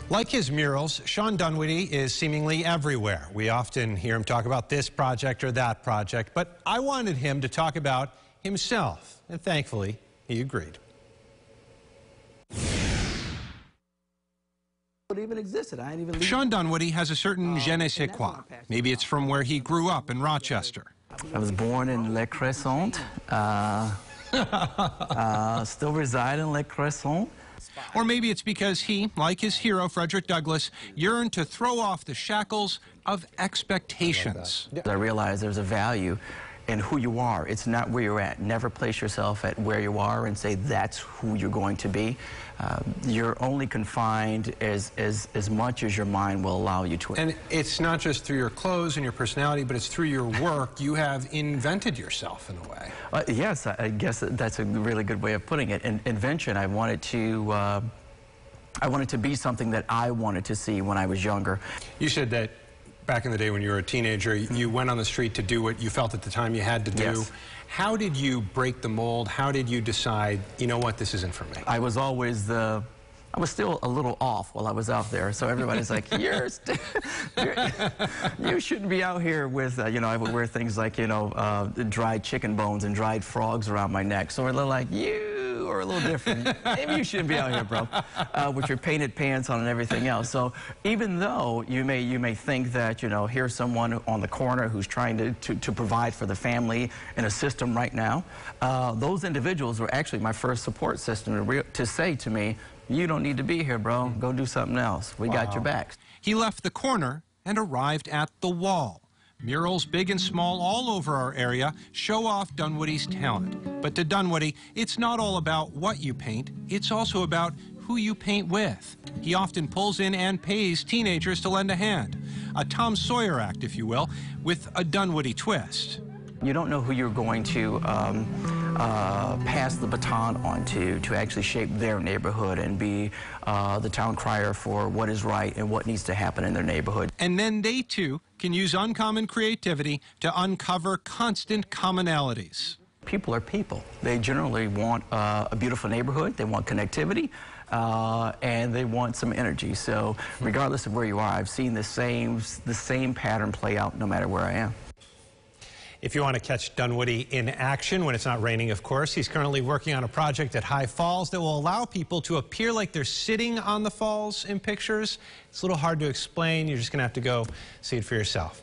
Like his murals, Shawn Dunwoody is seemingly everywhere. We often hear him talk about this project or that project, but I wanted him to talk about himself, and thankfully, he agreed. Even existed. I didn't even Shawn Dunwoody has a certain je ne sais quoi. Maybe it's from where he grew up in Rochester. I was born in Le Crescent. Still reside in Le Crescent. Or maybe it's because he, like his hero Frederick Douglass, yearned to throw off the shackles of expectations. I realized there's a value in who you are. It's not where you're at. Never place yourself at where you are and say that's who you're going to be. You're only confined as much as your mind will allow you to. And it's not just through your clothes and your personality, but it's through your work. You have invented yourself in a way. Yes, I guess that's a really good way of putting it. Invention, I wanted to be something that I wanted to see when I was younger. You said that back in the day when you were a teenager, you went on the street to do what you felt at the time you had to do. Yes. How did you break the mold? How did you decide, you know what, this isn't for me? I was always I was still a little off while I was out there, so everybody's like, you shouldn't be out here with, you know, I would wear things like, you know, dried chicken bones and dried frogs around my neck, so a little like, you are a little different. Maybe you shouldn't be out here, bro, with your painted pants on and everything else. So even though you may think that, you know, here's someone on the corner who's trying to provide for the family in a system right now, those individuals were actually my first support system to say to me, you don't need to be here, bro. Go do something else. We got your backs. He left the corner and arrived at the wall. Murals, big and small, all over our area show off Dunwoody's talent. But to Dunwoody, it's not all about what you paint. It's also about who you paint with. He often pulls in and pays teenagers to lend a hand. A Tom Sawyer act, if you will, with a Dunwoody twist. You don't know who you're going to pass the baton on to actually shape their neighborhood and be the town crier for what is right and what needs to happen in their neighborhood. And then they, too, can use uncommon creativity to uncover constant commonalities. People are people. They generally want a beautiful neighborhood. They want connectivity. And they want some energy. So regardless of where you are, I've seen the same pattern play out no matter where I am. If you want to catch Dunwoody in action, when it's not raining, of course, he's currently working on a project at High Falls that will allow people to appear like they're sitting on the falls in pictures. It's a little hard to explain. You're just going to have to go see it for yourself.